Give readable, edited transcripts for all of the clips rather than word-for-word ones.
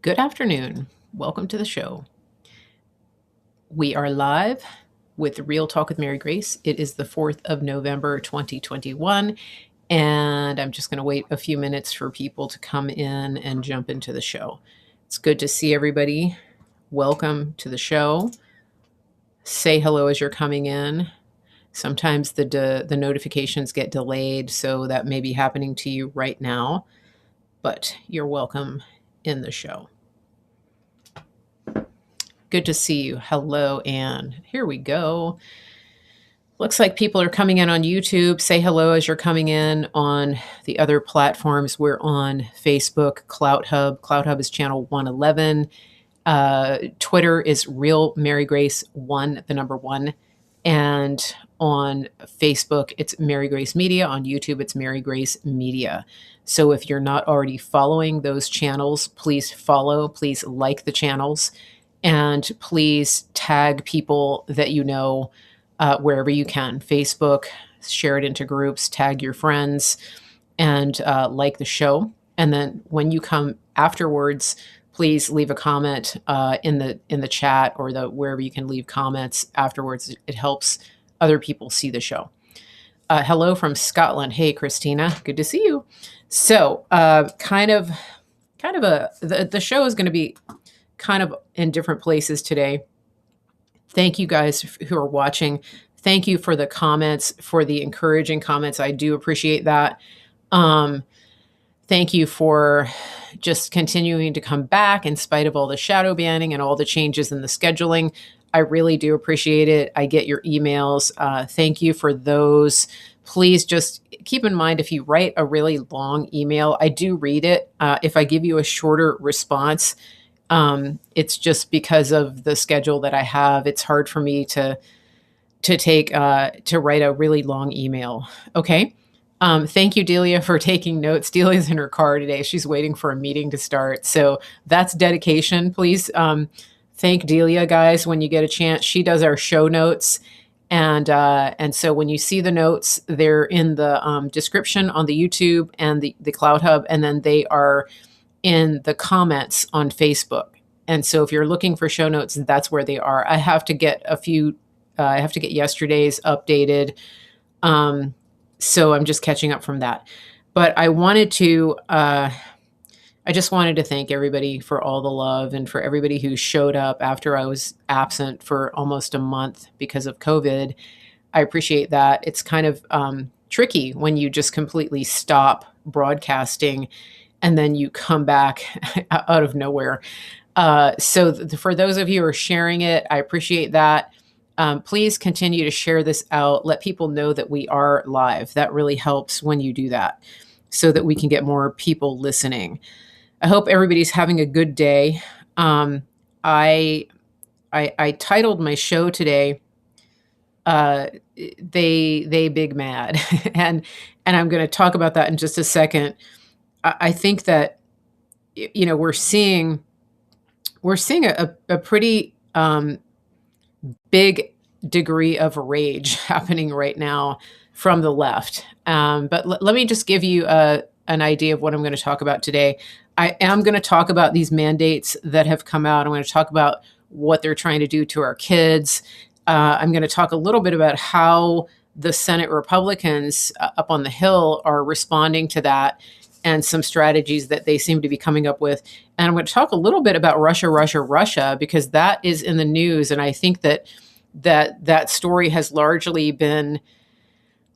Good afternoon. Welcome to the show. We are live with Real Talk with Mary Grace. It is the 4th of November, 2021, and I'm just going to wait a few minutes for people to come in and jump into the show. It's good to see everybody. Welcome to the show. Say hello as you're coming in. Sometimes the notifications get delayed, so that may be happening to you right now, but you're welcome in the show. Good to see you. Hello, Anne. Here we go. Looks like people are coming in on YouTube. Say hello as you're coming in on the other platforms. We're on Facebook, CloutHub. CloutHub is channel 111. Twitter is Real Mary Grace 1, the number 1. And on Facebook, it's Mary Grace Media. On YouTube, it's Mary Grace Media. So if you're not already following those channels, please follow. Please like the channels. And please tag people that you know wherever you can. Facebook, share it into groups, tag your friends, and like the show. And then when you come afterwards, please leave a comment in the chat or wherever you can leave comments afterwards. It helps other people see the show. Hello from Scotland. Hey, Christina, good to see you. So the show is going to be kind of in different places today. Thank you guys who are watching. Thank you for the comments, for the encouraging comments. I do appreciate that. Thank you for just continuing to come back in spite of all the shadow banning and all the changes in the scheduling. I really do appreciate it. I get your emails. Thank you for those. Please just keep in mind, if you write a really long email, I do read it. If I give you a shorter response, it's just because of the schedule that I have. It's hard for me to write a really long email. Okay. Thank you, Delia, for taking notes. Delia's in her car today. She's waiting for a meeting to start. So that's dedication. Please thank Delia, guys, when you get a chance. She does our show notes. And so when you see the notes, they're in the description on the YouTube and the CloutHub, and then they are in the comments on Facebook. And so if you're looking for show notes, that's where they are. I have to get yesterday's updated. So I'm just catching up from that. But I just wanted to thank everybody for all the love and for everybody who showed up after I was absent for almost a month because of COVID. I appreciate that. It's kind of tricky when you just completely stop broadcasting and then you come back out of nowhere. So for those of you who are sharing it, I appreciate that. Please continue to share this out. Let people know that we are live. That really helps when you do that so that we can get more people listening. I hope everybody's having a good day. I titled my show today, They Big Mad. and I'm going to talk about that in just a second. I think that, we're seeing a pretty big degree of rage happening right now from the left. But let me just give you an idea of what I'm going to talk about today. I am going to talk about these mandates that have come out. I'm going to talk about what they're trying to do to our kids. I'm going to talk a little bit about how the Senate Republicans up on the Hill are responding to that and some strategies that they seem to be coming up with. And I'm going to talk a little bit about Russia, because that is in the news. And I think that story has largely been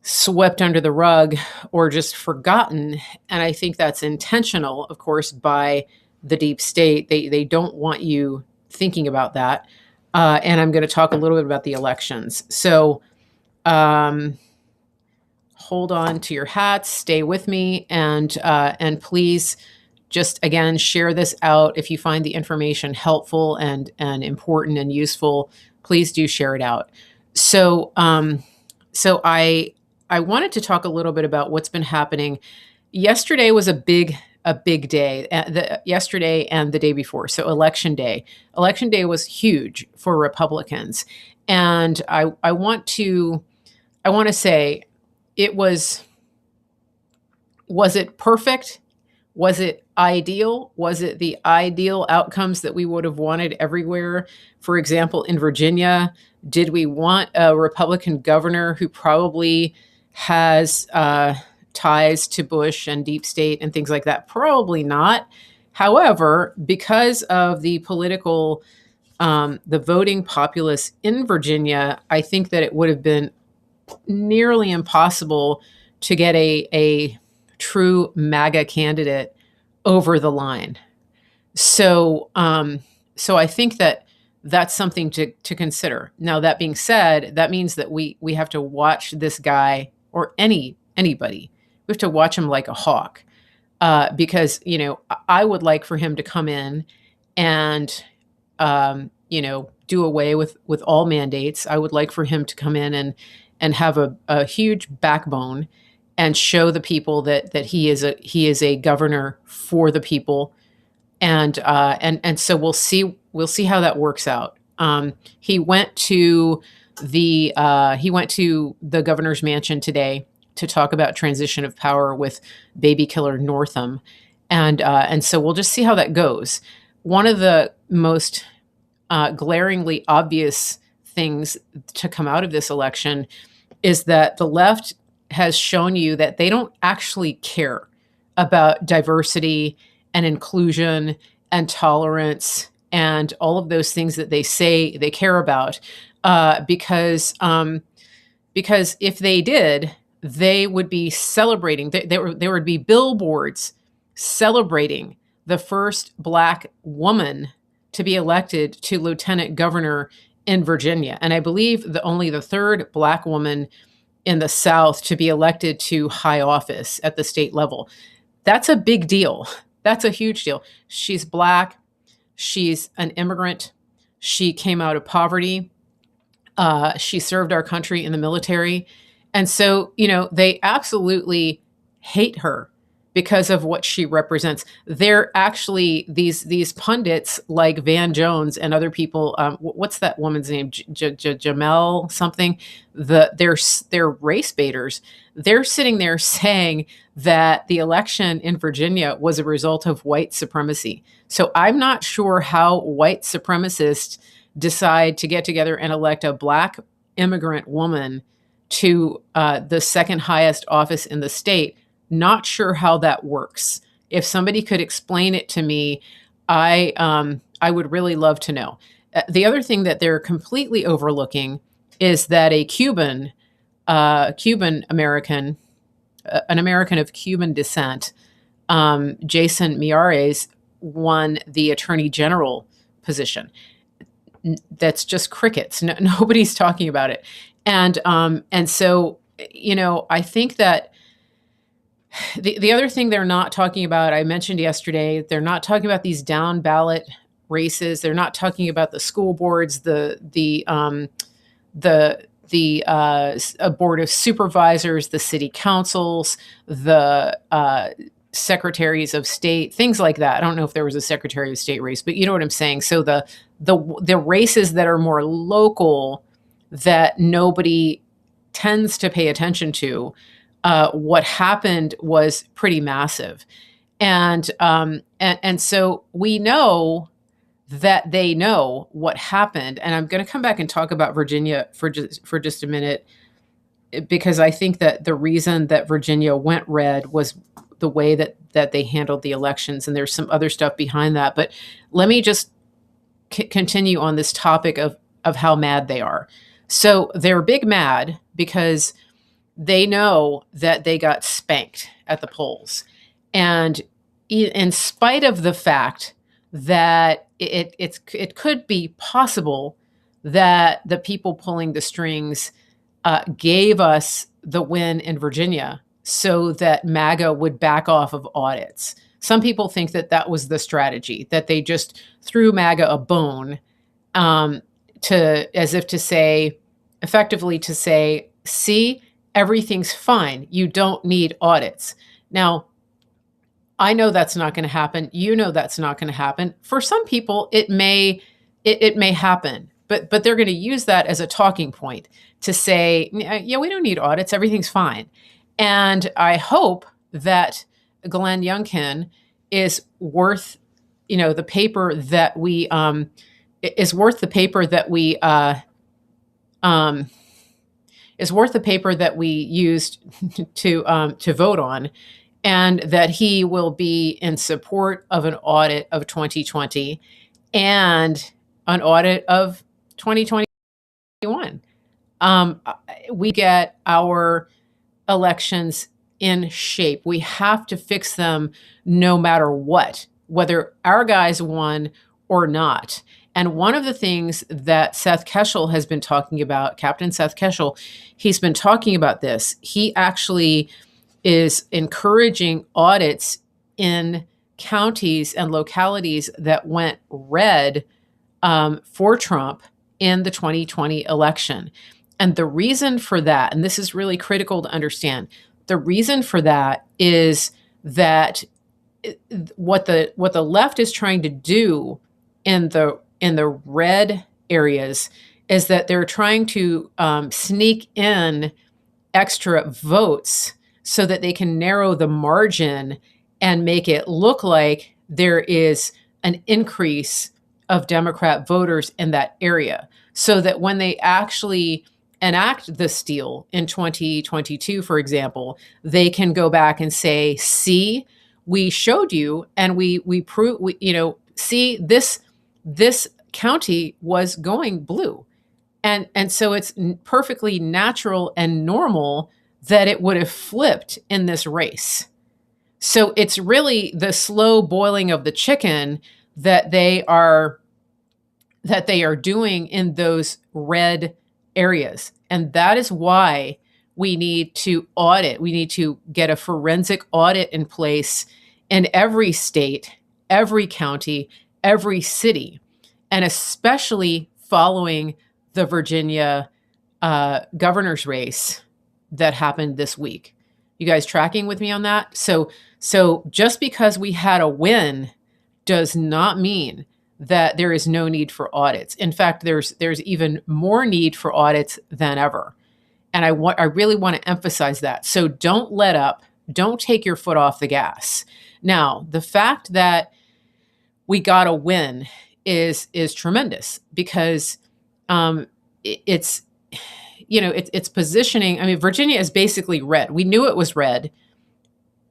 swept under the rug or just forgotten. And I think that's intentional, of course, by the deep state. They don't want you thinking about that. And I'm going to talk a little bit about the elections. So hold on to your hats, stay with me, and please just, again, share this out. If you find the information helpful and important and useful, please do share it out. So I wanted to talk a little bit about what's been happening. Yesterday was a big day, yesterday and the day before. So Election Day was huge for Republicans. And I want to say, was it perfect? Was it ideal? Was it the ideal outcomes that we would have wanted everywhere? For example, in Virginia, did we want a Republican governor who probably has ties to Bush and deep state and things like that? Probably not. However, because of the political, the voting populace in Virginia, I think that it would have been nearly impossible to get a true MAGA candidate over the line. So, so I think that that's something to consider. Now, that being said, that means that we have to watch this guy, or anybody. We have to watch him like a hawk, because I would like for him to come in and do away with all mandates. I would like for him to come in and have a huge backbone and show the people that he is a governor for the people, and so we'll see how that works out. He went to the governor's mansion today to talk about transition of power with baby killer Northam, and so we'll just see how that goes. One of the most glaringly obvious things to come out of this election is that the left has shown you that they don't actually care about diversity and inclusion and tolerance and all of those things that they say they care about, because if they did, they would be celebrating. There would be billboards celebrating the first Black woman to be elected to lieutenant governor in Virginia, and I believe only the third Black woman in the South to be elected to high office at the state level. That's a big deal. That's a huge deal. She's Black. She's an immigrant. She came out of poverty. She served our country in the military. And so, they absolutely hate her because of what she represents. They're actually these pundits like Van Jones and other people. What's that woman's name? Jamel something. They're race baiters. They're sitting there saying that the election in Virginia was a result of white supremacy. So I'm not sure how white supremacists decide to get together and elect a Black immigrant woman to the second highest office in the state. Not sure how that works. If somebody could explain it to me, I would really love to know. The other thing that they're completely overlooking is that a Cuban American, an American of Cuban descent, Jason Miyares, won the attorney general position. That's just crickets. Nobody's talking about it. And so, I think that the other thing they're not talking about, I mentioned yesterday, they're not talking about these down ballot races. They're not talking about the school boards, the board of supervisors, the city councils, the secretaries of state, things like that. I don't know if there was a secretary of state race, but you know what I'm saying. So the races that are more local, that nobody tends to pay attention to, what happened was pretty massive. And so we know that they know what happened. And I'm going to come back and talk about Virginia for just a minute, because I think that the reason that Virginia went red was the way that they handled the elections. And there's some other stuff behind that. But let me just continue on this topic of how mad they are. So they're big mad because they know that they got spanked at the polls. And in spite of the fact that it could be possible that the people pulling the strings gave us the win in Virginia so that MAGA would back off of audits. Some people think that that was the strategy, that they just threw MAGA a bone, as if to say, effectively to say, see, everything's fine. You don't need audits. Now, I know that's not going to happen. You know that's not going to happen. For some people, it may happen, but they're going to use that as a talking point to say, yeah, we don't need audits. Everything's fine. And I hope that Glenn Youngkin is worth, the paper that we is worth the paper that we um, is worth the paper that we used to vote on, and that he will be in support of an audit of 2020 and an audit of 2021. Um, we get our elections in shape. We have to fix them no matter what, whether our guys won or not. And one of the things that Seth Keshel has been talking about, Captain Seth Keshel, he's been talking about this. He actually is encouraging audits in counties and localities that went red for Trump in the 2020 election. And the reason for that, and this is really critical to understand, the reason for that is that what the left is trying to do in the red areas is that they're trying to sneak in extra votes so that they can narrow the margin and make it look like there is an increase of Democrat voters in that area, so that when they actually enact the steal in 2022, for example, they can go back and say, see, we showed you and we proved, see, this county was going blue. And so it's perfectly natural and normal that it would have flipped in this race. So it's really the slow boiling of the chicken that they are doing in those red areas. And that is why we need to audit. We need to get a forensic audit in place in every state, every county, every city, and especially following the Virginia governor's race that happened this week. You guys tracking with me on that? So just because we had a win does not mean that there is no need for audits. In fact, there's even more need for audits than ever. And I really want to emphasize that. So don't let up. Don't take your foot off the gas. Now, the fact that we got a win is tremendous, because it's positioning. I mean, Virginia is basically red. We knew it was red,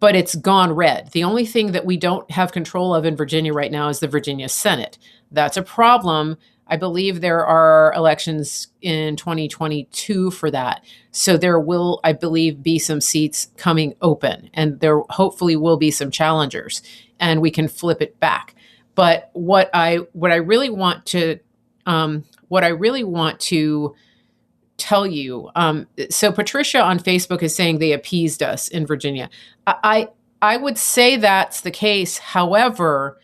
but it's gone red. The only thing that we don't have control of in Virginia right now is the Virginia Senate. That's a problem. I believe there are elections in 2022 for that. So there will, I believe, be some seats coming open, and there hopefully will be some challengers, and we can flip it back. But what I really want to tell you. So Patricia on Facebook is saying they appeased us in Virginia. I would say that's the case. However,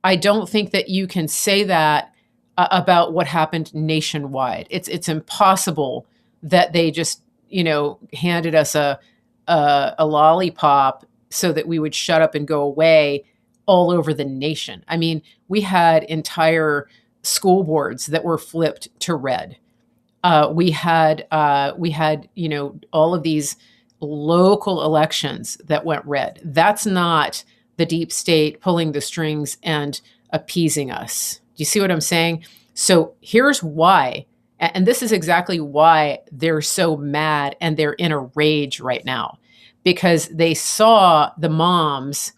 I don't think that you can say that about what happened nationwide. It's impossible that they just handed us a lollipop so that we would shut up and go away all over the nation. I mean, we had entire school boards that were flipped to red. We had all of these local elections that went red. That's not the deep state pulling the strings and appeasing us. Do you see what I'm saying? So here's why, and this is exactly why they're so mad and they're in a rage right now, because they saw the moms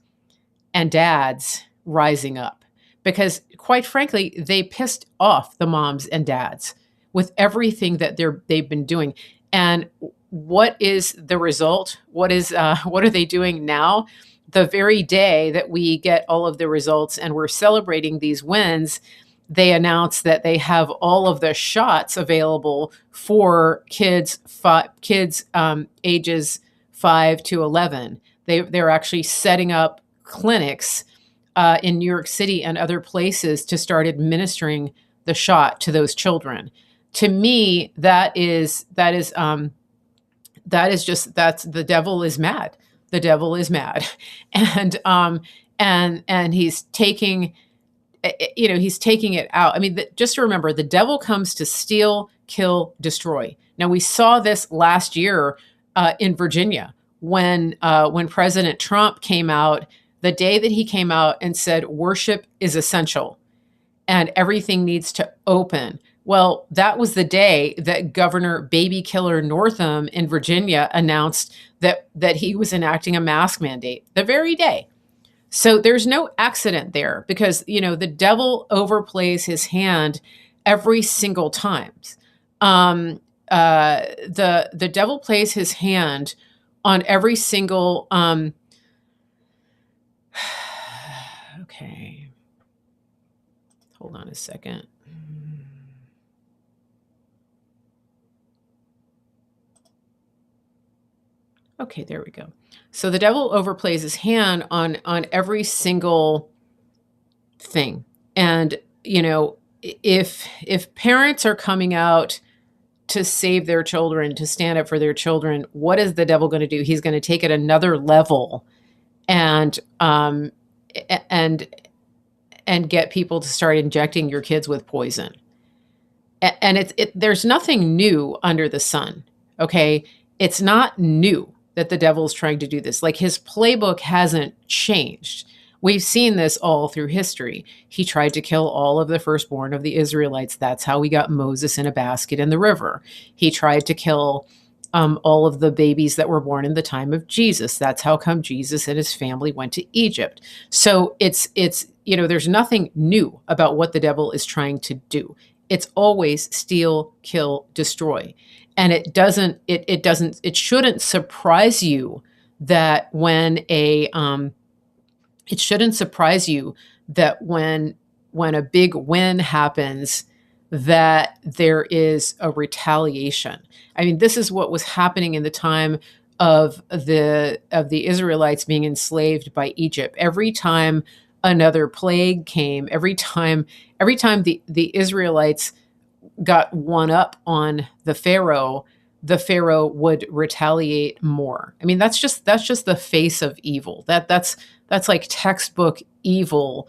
and dads rising up, because quite frankly, they pissed off the moms and dads with everything that they've been doing. And what is the result? What are they doing now? The very day that we get all of the results and we're celebrating these wins, they announce that they have all of the shots available for kids ages 5 to 11. They're actually setting up clinics in New York City and other places to start administering the shot to those children. To me, that's the devil is mad. The devil is mad, and he's taking it out. I mean, just remember, the devil comes to steal, kill, destroy. Now, we saw this last year in Virginia when President Trump came out the day that he came out and said worship is essential and everything needs to open. Well, that was the day that Governor Baby Killer Northam in Virginia announced that he was enacting a mask mandate the very day. So there's no accident there because, the devil overplays his hand every single time. The devil plays his hand on every single, okay, hold on a second. Okay, there we go. So the devil overplays his hand on every single thing. And, if parents are coming out to save their children, to stand up for their children, what is the devil going to do? He's going to take it another level and get people to start injecting your kids with poison. And there's nothing new under the sun. Okay. It's not new that the devil's trying to do this. Like, his playbook hasn't changed. We've seen this all through history. He tried to kill all of the firstborn of the Israelites. That's how we got Moses in a basket in the river. He tried to kill all of the babies that were born in the time of Jesus. That's how come Jesus and his family went to Egypt. So it's there's nothing new about what the devil is trying to do. It's always steal, kill, destroy. And it shouldn't surprise you that when when a big win happens, that there is a retaliation. I mean, this is what was happening in the time of the Israelites being enslaved by Egypt. Every time another plague came, every time the Israelites got one up on the Pharaoh would retaliate more. I mean, that's just the face of evil. That's like textbook evil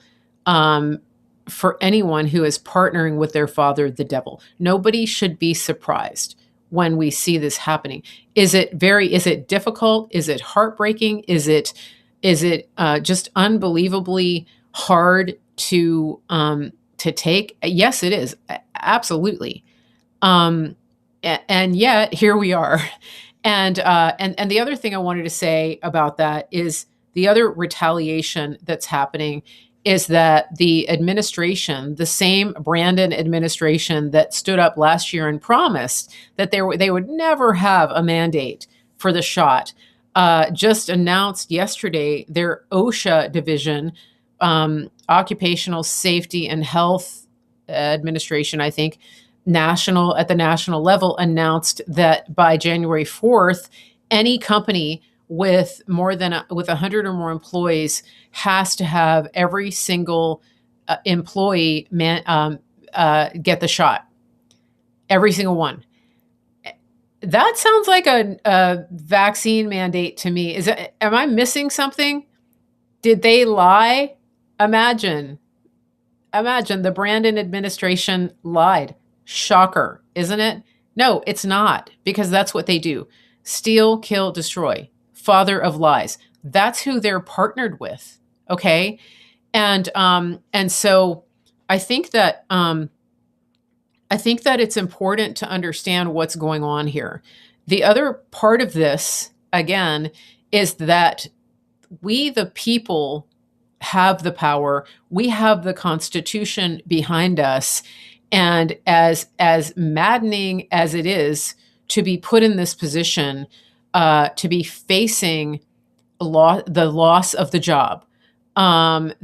for anyone who is partnering with their father, the devil. Nobody should be surprised when we see this happening. Is it difficult? Is it heartbreaking? Is it just unbelievably hard to take? Yes, it is. Absolutely. And yet here we are. And the other thing I wanted to say about that is the other retaliation that's happening is that the administration, the same Brandon administration that stood up last year and promised that they would never have a mandate for the shot, just announced yesterday their OSHA division, Occupational Safety and Health Administration, I think, at the national level, announced that by January 4th, any company with 100 or more employees has to have every single employee get the shot. Every single one. That sounds like a vaccine mandate to me. Am I missing something? Did they lie? Imagine the Brandon administration lied. Shocker, isn't it? No, it's not, because that's what they do. Steal, kill, destroy. Father of lies. That's who they're partnered with. Okay. And so I think that it's important to understand what's going on here. The other part of this, again, is that we, the people, have the power. We have the Constitution behind us. And as maddening as it is to be put in this position, to be facing the loss of the job, to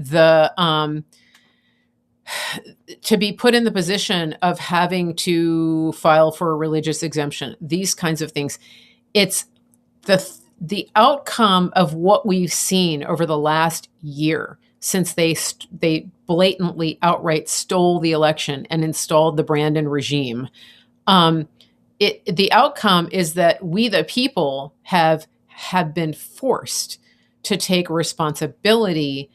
be put in the position of having to file for a religious exemption, these kinds of things, it's the outcome of what we've seen over the last year since they blatantly outright stole the election and installed the Brandon regime. The outcome is that we, the people, have been forced to take responsibility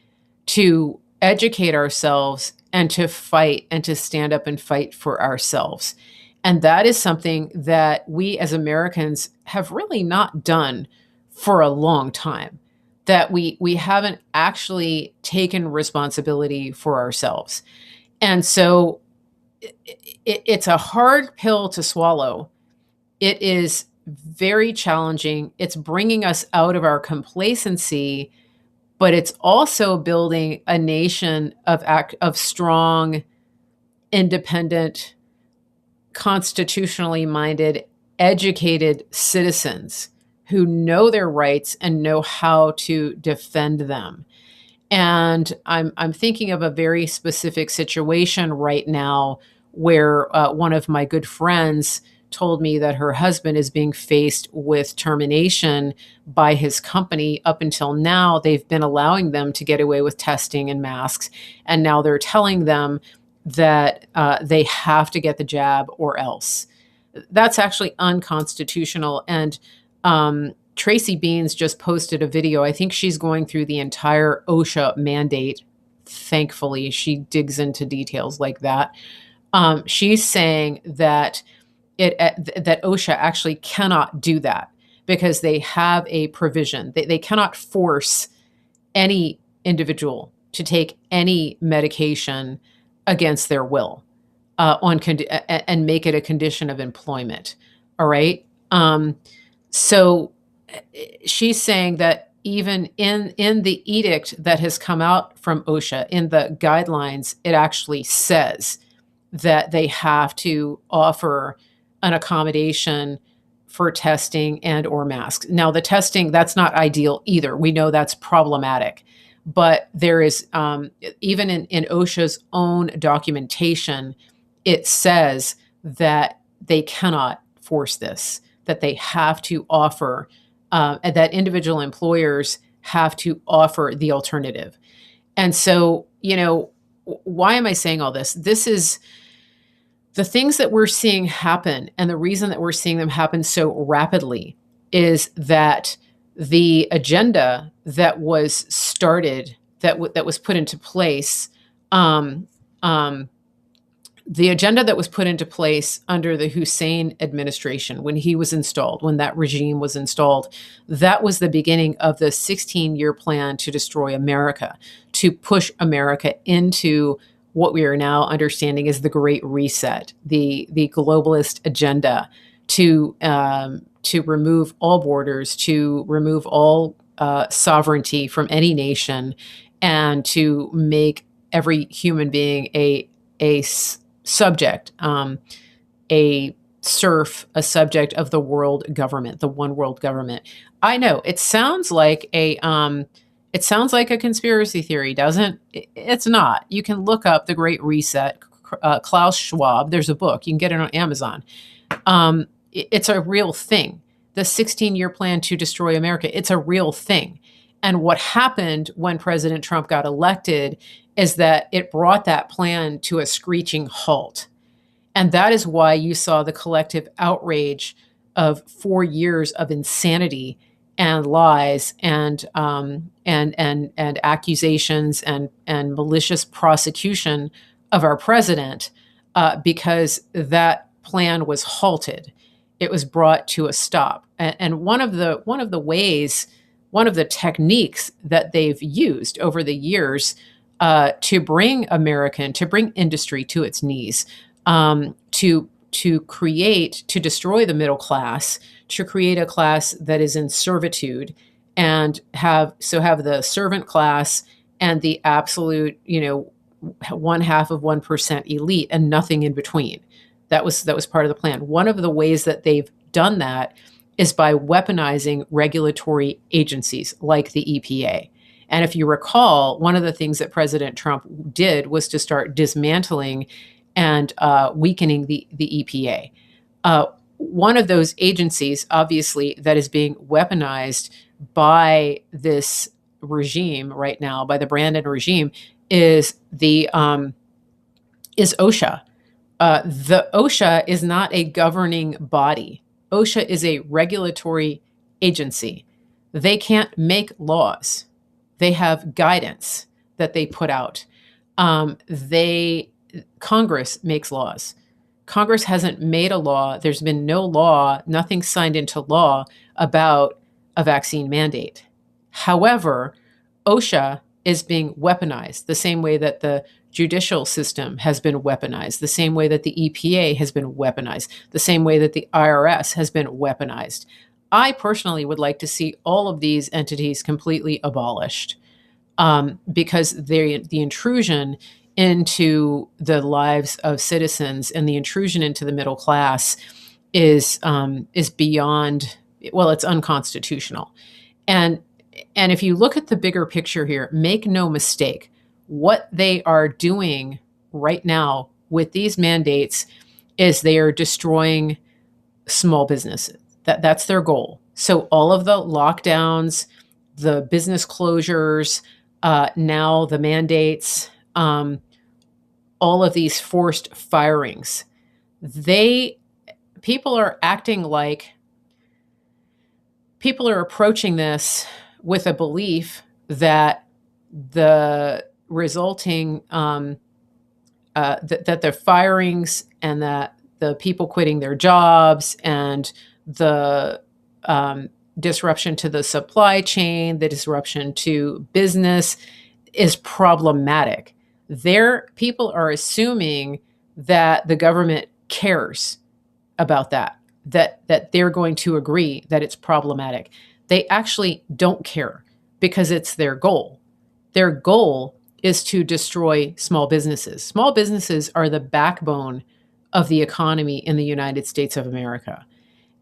to educate ourselves and to fight and to stand up and fight for ourselves. And that is something that we as Americans have really not done for a long time. that we haven't actually taken responsibility for ourselves. And so it's a hard pill to swallow. It is very challenging. It's bringing us out of our complacency, but it's also building a nation of strong, independent, constitutionally minded, educated citizens who know their rights and know how to defend them. And I'm thinking of a very specific situation right now where one of my good friends told me that her husband is being faced with termination by his company. Up until now, they've been allowing them to get away with testing and masks. And now they're telling them that they have to get the jab or else. That's actually unconstitutional. And Tracy Beans just posted a video. I think she's going through the entire OSHA mandate. Thankfully, she digs into details like that. She's saying that that OSHA actually cannot do that because they have a provision. They cannot force any individual to take any medication against their will and make it a condition of employment. All right. So she's saying that even in the edict that has come out from OSHA, in the guidelines, it actually says that they have to offer an accommodation for testing and or masks. Now, the testing, that's not ideal either. We know that's problematic. But there is, even in OSHA's own documentation, it says that they cannot force this, that they have to offer, that individual employers have to offer the alternative. And so, why am I saying all this? This is the things that we're seeing happen. And the reason that we're seeing them happen so rapidly is that the agenda that was started, that was put into place, the agenda that was put into place under the Hussein administration, when he was installed, when that regime was installed, that was the beginning of the 16-year plan to destroy America, to push America into what we are now understanding is the Great Reset, the globalist agenda to remove all borders, to remove all sovereignty from any nation, and to make every human being a subject, a serf, a subject of the world government, the one world government. I know it sounds like a conspiracy theory, doesn't it? It's not. You can look up the Great Reset, Klaus Schwab. There's a book. You can get it on Amazon. It's a real thing. The 16-year plan to destroy America, it's a real thing. And what happened when President Trump got elected is that it brought that plan to a screeching halt. And that is why you saw the collective outrage of 4 years of insanity and lies and accusations and malicious prosecution of our president, because that plan was halted. It was brought to a stop. And one of the techniques that they've used over the years to bring industry to its knees, to destroy the middle class, to create a class that is in servitude, and have the servant class and the absolute, 0.5% elite and nothing in between. That was part of the plan. One of the ways that they've done that is by weaponizing regulatory agencies like the EPA. And if you recall, one of the things that President Trump did was to start dismantling and weakening the EPA. One of those agencies, obviously, that is being weaponized by this regime right now, by the Brandon regime, is OSHA. The OSHA is not a governing body. OSHA is a regulatory agency. They can't make laws. They have guidance that they put out. Congress makes laws. Congress hasn't made a law. There's been no law, nothing signed into law about a vaccine mandate. However, OSHA is being weaponized the same way that the judicial system has been weaponized, the same way that the EPA has been weaponized, the same way that the IRS has been weaponized. I personally would like to see all of these entities completely abolished, because the intrusion into the lives of citizens and the intrusion into the middle class is beyond, well, it's unconstitutional. And if you look at the bigger picture here, make no mistake, what they are doing right now with these mandates is they are destroying small businesses. That's their goal. So all of the lockdowns, the business closures, now the mandates, all of these forced firings, people are acting like, people are approaching this with a belief that the resulting, that the firings and that the people quitting their jobs and the disruption to the supply chain, the disruption to business is problematic. People are assuming that the government cares about that they're going to agree that it's problematic. They actually don't care because it's their goal. Their goal is to destroy small businesses. Small businesses are the backbone of the economy in the United States of America.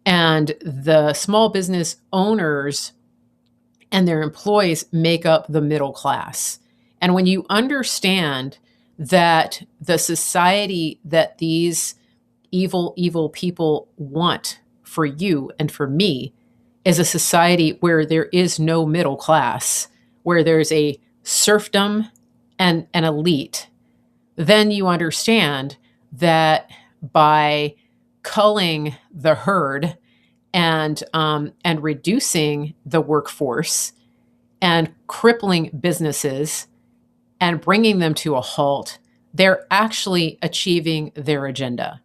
And the small business owners and their employees make up the middle class. And when you understand that the society that these evil people want for you and for me is a society where there is no middle class, where there's a serfdom and an elite, then you understand that by culling the herd and reducing the workforce and crippling businesses and bringing them to a halt, they're actually achieving their agenda.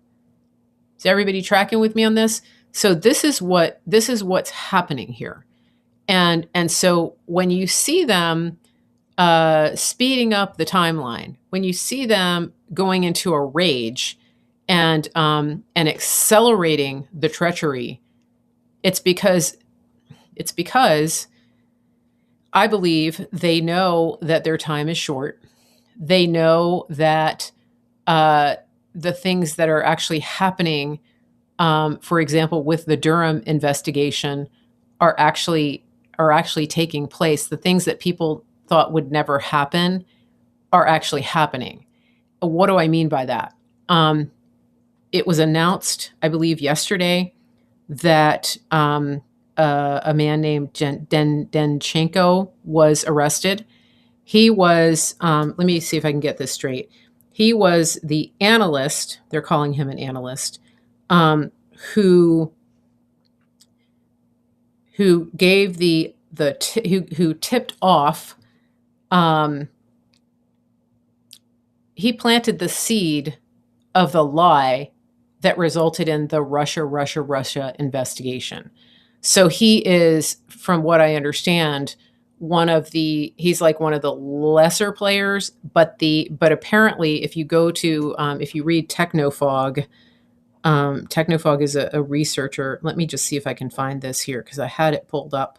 Is everybody tracking with me on this? So this is what's happening here. And so when you see them speeding up the timeline, when you see them going into a rage and accelerating the treachery, it's because I believe they know that their time is short. They know that the things that are actually happening, for example, with the Durham investigation, are actually taking place. The things that people thought would never happen are actually happening. What do I mean by that? It was announced, I believe, yesterday that a man named Danchenko was arrested. He was, let me see if I can get this straight. He was the analyst, they're calling him an analyst, who gave who tipped off, he planted the seed of the lie that resulted in the Russia investigation. So he is, from what I understand, he's like one of the lesser players, but apparently if you go to, if you read Technofog, Technofog is a researcher. Let me just see if I can find this here because I had it pulled up.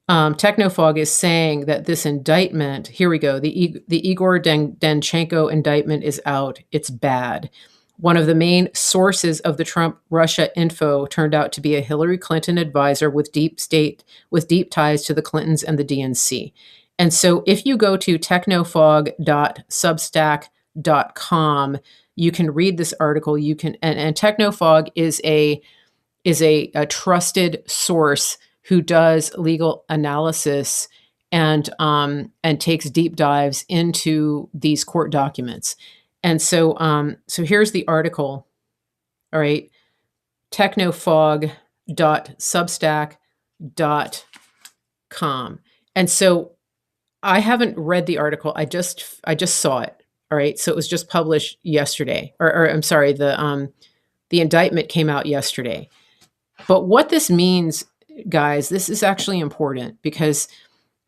Technofog is saying that this indictment, here we go, the Igor Danchenko indictment is out. It's bad. One of the main sources of the Trump Russia info turned out to be a Hillary Clinton advisor with deep ties to the Clintons and the DNC. And so if you go to technofog.substack.com, you can read this article. You can, and Technofog is a trusted source who does legal analysis and takes deep dives into these court documents. And so here's the article. All right, technofog.substack.com. And so I haven't read the article. I just saw it. All right, so it was just published yesterday, or I'm sorry, the indictment came out yesterday. But what this means guys, this is actually important because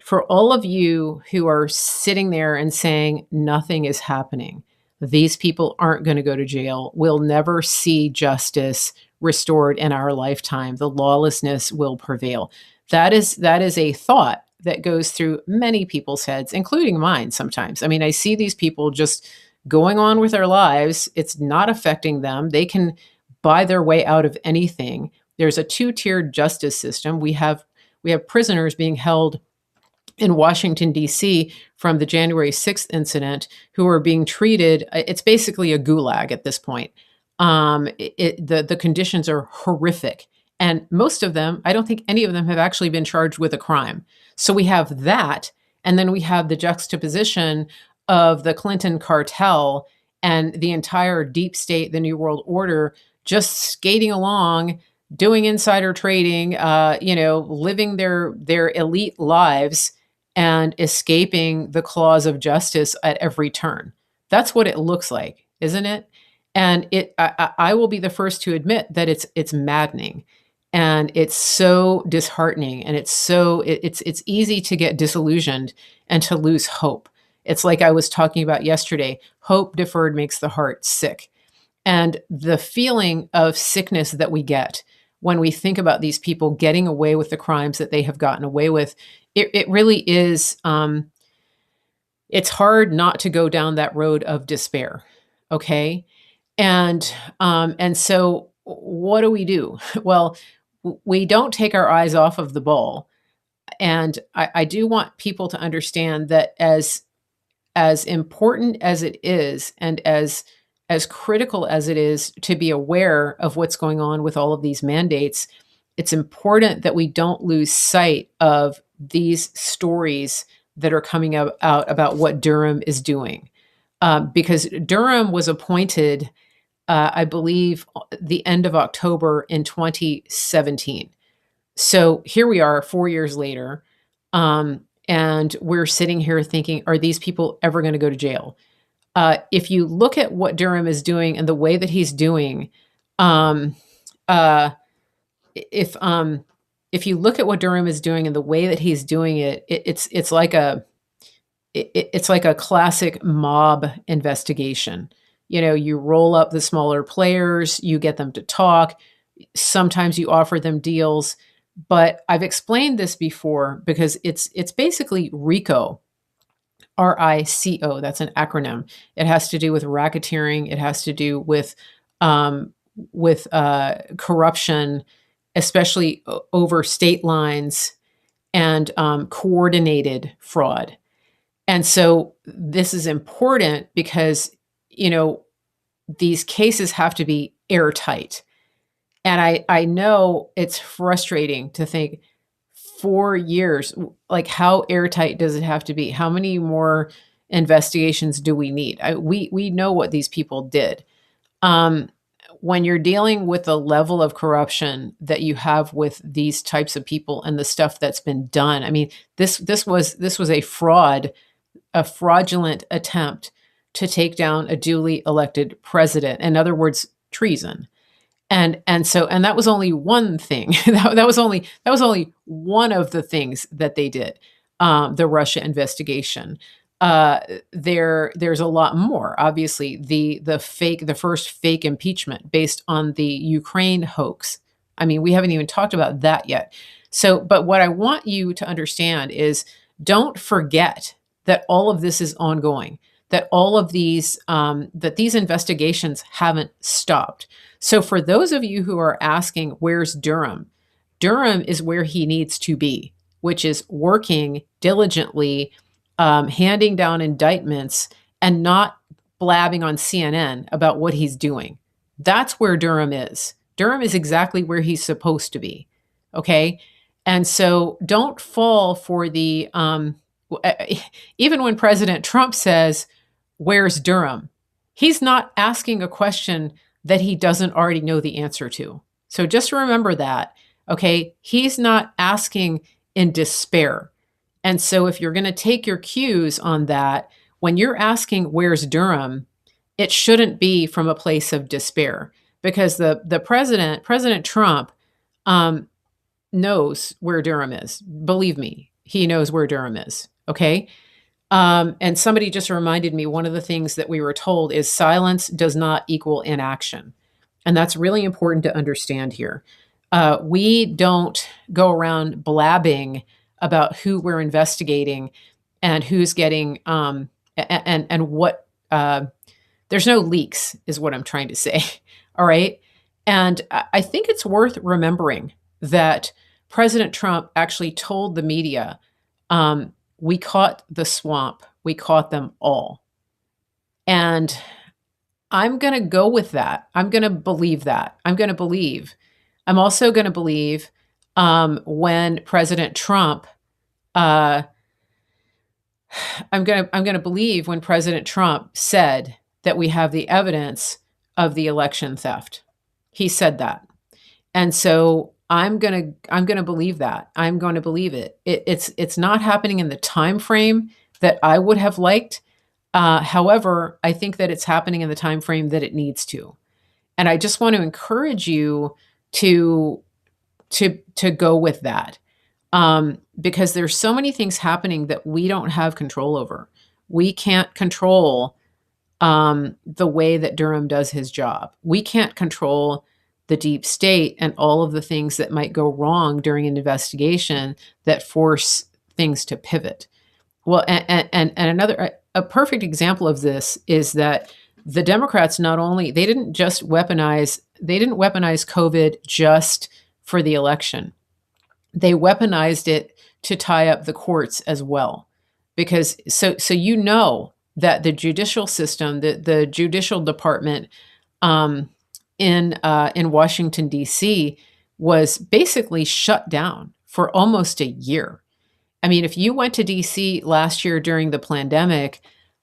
for all of you who are sitting there and saying nothing is happening, these people aren't going to go to jail. We'll never see justice restored in our lifetime. The lawlessness will prevail. That is a thought that goes through many people's heads, including mine sometimes. I mean, I see these people just going on with their lives. It's not affecting them. They can buy their way out of anything. There's a two-tiered justice system. We have prisoners being held in Washington, D.C., from the January 6th incident who are being treated. It's basically a gulag at this point. The conditions are horrific. And most of them, I don't think any of them have actually been charged with a crime. So we have that. And then we have the juxtaposition of the Clinton cartel and the entire deep state, the New World Order, just skating along, doing insider trading, living their elite lives and escaping the claws of justice at every turn. That's what it looks like, isn't it? And I will be the first to admit that it's maddening, and it's so disheartening, and it's easy to get disillusioned and to lose hope. It's like I was talking about yesterday. Hope deferred makes the heart sick, and the feeling of sickness that we get when we think about these people getting away with the crimes that they have gotten away with, it really is, it's hard not to go down that road of despair. Okay. And so what do we do? Well, we don't take our eyes off of the ball. And I do want people to understand that as important as it is, and as critical as it is to be aware of what's going on with all of these mandates, it's important that we don't lose sight of these stories that are coming out about what Durham is doing. Because Durham was appointed, I believe, the end of October in 2017. So here we are 4 years later, and we're sitting here thinking, are these people ever going to go to jail? If you look at what Durham is doing and the way that he's doing, if you look at what Durham is doing and the way that he's doing it, it's like a classic mob investigation. You roll up the smaller players, you get them to talk. Sometimes you offer them deals, but I've explained this before because it's basically RICO. RICO. That's an acronym. It has to do with racketeering. It has to do with corruption, especially over state lines, and coordinated fraud. And so this is important because these cases have to be airtight. And I know it's frustrating to think 4 years, like how airtight does it have to be? How many more investigations do we need? We know what these people did. When you're dealing with the level of corruption that you have with these types of people and the stuff that's been done, I mean, this was a fraudulent attempt to take down a duly elected president. In other words, treason. And that was only one thing. that was only one of the things that they did. The Russia investigation. There's a lot more. Obviously, the first fake impeachment based on the Ukraine hoax. I mean, we haven't even talked about that yet. So, but what I want you to understand is, don't forget that all of this is ongoing. That all of these investigations haven't stopped. So for those of you who are asking, where's Durham? Durham is where he needs to be, which is working diligently, handing down indictments, and not blabbing on CNN about what he's doing. That's where Durham is. Durham is exactly where he's supposed to be. Okay? And so don't fall for the, even when President Trump says, where's Durham? He's not asking a question that he doesn't already know the answer to. So just remember that, okay? He's not asking in despair. And so if you're going to take your cues on that, when you're asking, where's Durham, it shouldn't be from a place of despair, because the President Trump, knows where Durham is. Believe me, he knows where Durham is. Okay. And somebody just reminded me one of the things that we were told is silence does not equal inaction. And that's really important to understand here. We don't go around blabbing about who we're investigating and who's getting and what. There's no leaks, is what I'm trying to say. All right. And I think it's worth remembering that President Trump actually told the media, we caught the swamp, we caught them all. And I'm going to go with that. I'm going to believe that. I'm going to believe. I'm also going to believe when President Trump, uh, I'm going to believe when President Trump said that we have the evidence of the election theft. He said that. And so I'm gonna believe that. I'm going to believe it. It's not happening in the time frame that I would have liked. However, I think that it's happening in the time frame that it needs to. And I just want to encourage you to to go with that, because there's so many things happening that we don't have control over. We can't control the way that Durham does his job. We can't control the deep state and all of the things that might go wrong during an investigation that force things to pivot. Well, and another a perfect example of this is that the Democrats not only they didn't weaponize COVID just for the election. They weaponized it to tie up the courts as well. Because so you know that the judicial system, the judicial department in Washington D.C. was basically shut down for almost a year. I mean, if you went to DC last year during the pandemic,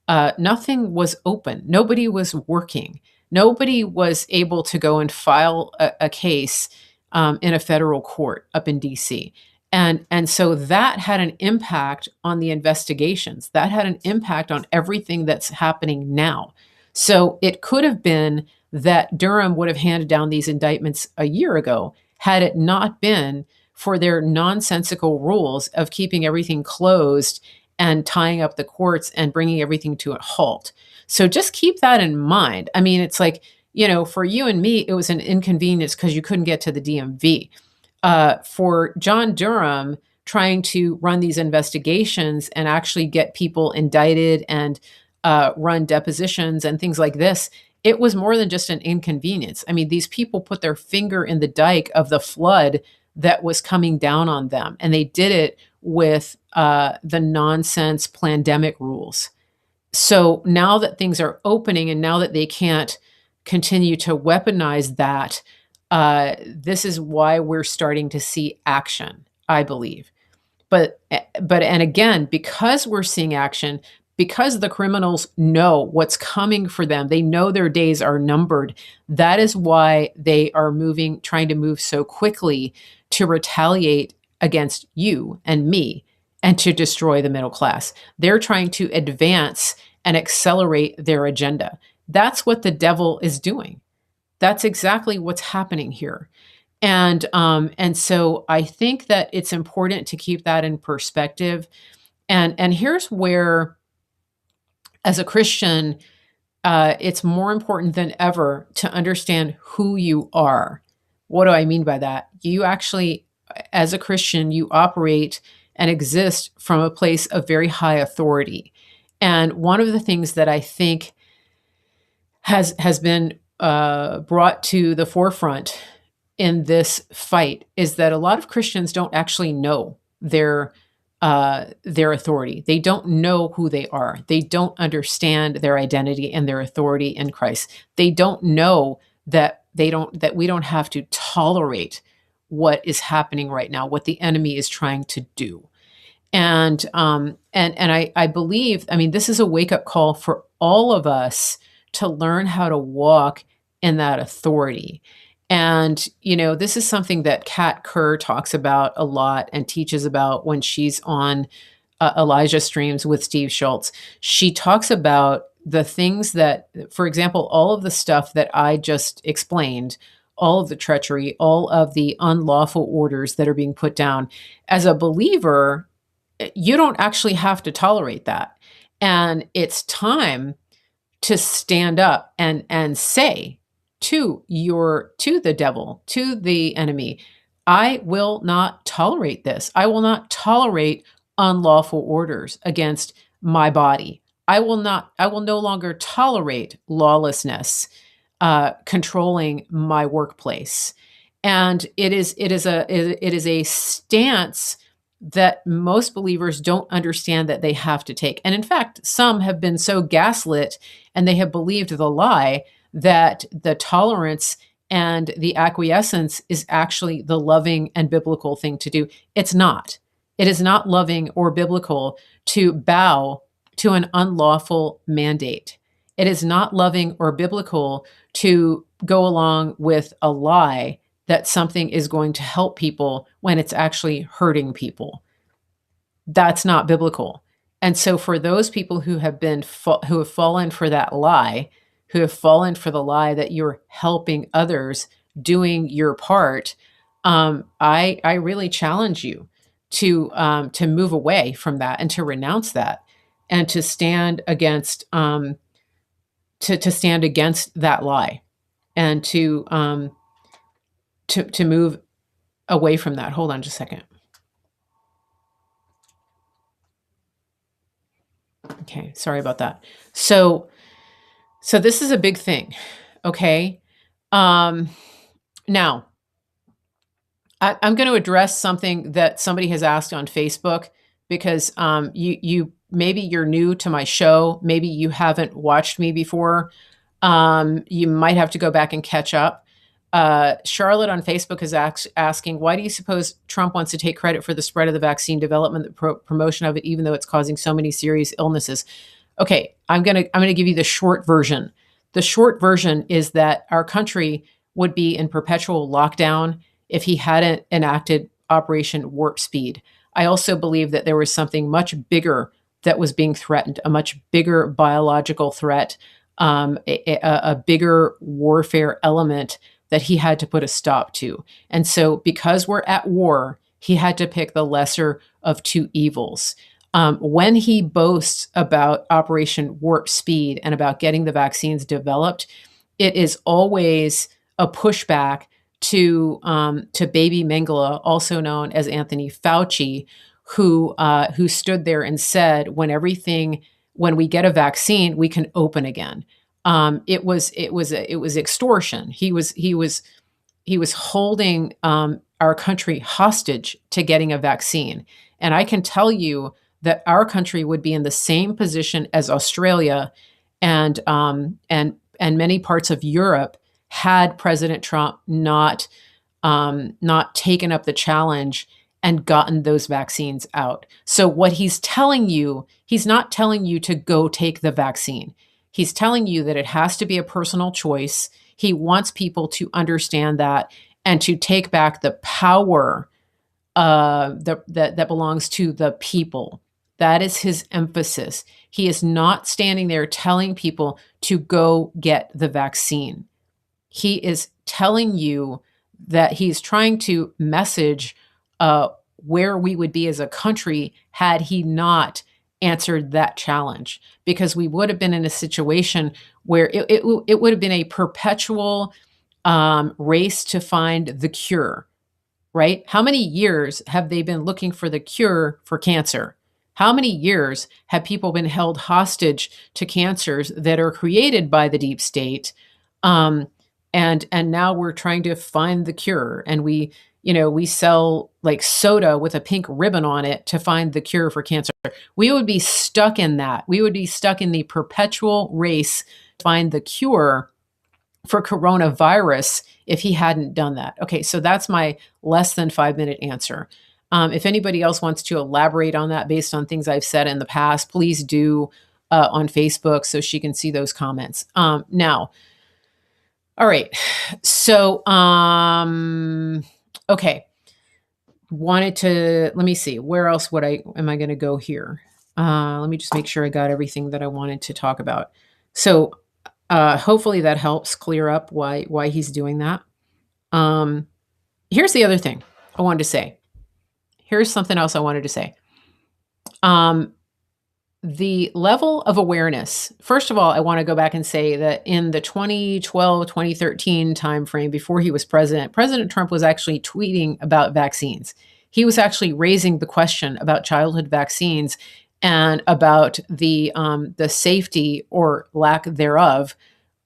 nothing was open. Nobody was working. Nobody was able to go and file a case in a federal court up in DC. And so that had an impact on the investigations. That had an impact on everything that's happening now. So it could have been that Durham would have handed down these indictments a year ago had it not been for their nonsensical rules of keeping everything closed and tying up the courts and bringing everything to a halt. So just keep that in mind. I mean, it's like, for you and me, it was an inconvenience because you couldn't get to the DMV. For John Durham, trying to run these investigations and actually get people indicted and run depositions and things like this, it was more than just an inconvenience. I mean, these people put their finger in the dike of the flood that was coming down on them, and they did it with the nonsense pandemic rules. So now that things are opening and now that they can't continue to weaponize that, this is why we're starting to see action, I believe. And again, because we're seeing action, because the criminals know what's coming for them, they know their days are numbered. That is why they are trying to move so quickly to retaliate against you and me and to destroy the middle class. They're trying to advance and accelerate their agenda. That's what the devil is doing. That's exactly what's happening here. And so I think that it's important to keep that in perspective. And here's where, as a Christian, it's more important than ever to understand who you are. What do I mean by that? You actually, as a Christian, you operate and exist from a place of very high authority. And one of the things that I think has been brought to the forefront in this fight is that a lot of Christians don't actually know their authority. They don't know who they are. They don't understand their identity and their authority in Christ. They don't know that we don't have to tolerate what is happening right now, what the enemy is trying to do. And I believe, I mean, this is a wake-up call for all of us to learn how to walk in that authority. And, this is something that Kat Kerr talks about a lot and teaches about when she's on Elijah Streams with Steve Schultz. She talks about the things that, for example, all of the stuff that I just explained, all of the treachery, all of the unlawful orders that are being put down. As a believer, you don't actually have to tolerate that. And it's time to stand up and say to the devil, to the enemy, I will not tolerate this. I will not tolerate unlawful orders against my body. I will no longer tolerate lawlessness controlling my workplace. And it is a stance that most believers don't understand that they have to take. And in fact, some have been so gaslit and they have believed the lie that the tolerance and the acquiescence is actually the loving and biblical thing to do. It's not. It is not loving or biblical to bow to an unlawful mandate. It is not loving or biblical to go along with a lie that something is going to help people when it's actually hurting people. That's not biblical. And so for those people who have fallen for that lie, who have fallen for the lie that you're helping others, doing your part, I really challenge you to move away from that and to renounce that and to stand against to stand against that lie and to move away from that. Hold on just a second. Okay, sorry about that. So this is a big thing. Okay. Now I'm going to address something that somebody has asked on Facebook because you maybe you're new to my show, maybe you haven't watched me before. You might have to go back and catch up. Charlotte on Facebook is asking, why do you suppose Trump wants to take credit for the spread of the vaccine development, the promotion of it, even though it's causing so many serious illnesses? Okay, I'm gonna give you the short version. The short version is that our country would be in perpetual lockdown if he hadn't enacted Operation Warp Speed. I also believe that there was something much bigger that was being threatened, a much bigger biological threat, a bigger warfare element that he had to put a stop to. And so because we're at war, he had to pick the lesser of two evils. When he boasts about Operation Warp Speed and about getting the vaccines developed, it is always a pushback to Baby Mengele, also known as Anthony Fauci, who stood there and said, when we get a vaccine, we can open again. It was extortion. He was holding our country hostage to getting a vaccine. And I can tell you that our country would be in the same position as Australia and many parts of Europe had President Trump not taken up the challenge and gotten those vaccines out. So what he's telling you, he's not telling you to go take the vaccine. He's telling you that it has to be a personal choice. He wants people to understand that and to take back the power that belongs to the people. That is his emphasis. He is not standing there telling people to go get the vaccine. He is telling you that he's trying to message where we would be as a country had he not answered that challenge, because we would have been in a situation where it would have been a perpetual race to find the cure, right? How many years have they been looking for the cure for cancer? How many years have people been held hostage to cancers that are created by the deep state? And now we're trying to find the cure, and we sell like soda with a pink ribbon on it to find the cure for cancer. We would be stuck in that. We would be stuck in the perpetual race to find the cure for coronavirus if he hadn't done that. Okay, so that's my less than 5-minute answer. If anybody else wants to elaborate on that based on things I've said in the past, please do on Facebook so she can see those comments. Now, all right. So, okay. Let me see. Where else am I going to go here? Let me just make sure I got everything that I wanted to talk about. So, hopefully that helps clear up why he's doing that. Um, Here's the other thing I wanted to say. Here's something else I wanted to say. Um, the level of awareness. First of all, I want to go back and say that in the 2012, 2013 timeframe before he was president, President Trump was actually tweeting about vaccines. He was actually raising the question about childhood vaccines and about the safety or lack thereof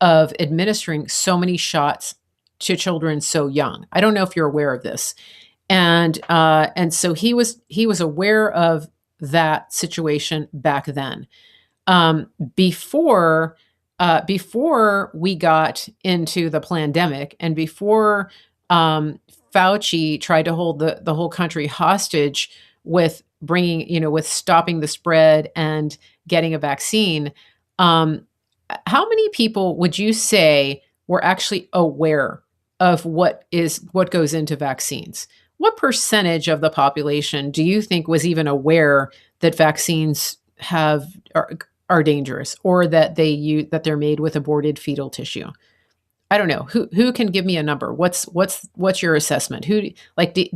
of administering so many shots to children so young. I don't know if you're aware of this, and so he was aware of that situation back then. Before before we got into the pandemic, and before Fauci tried to hold the whole country hostage with bringing, with stopping the spread and getting a vaccine, um, how many people would you say were actually aware of what goes into vaccines? What percentage of the population do you think was even aware that vaccines are dangerous, or that they're made with aborted fetal tissue? I don't know. Who can give me a number? What's your assessment? Do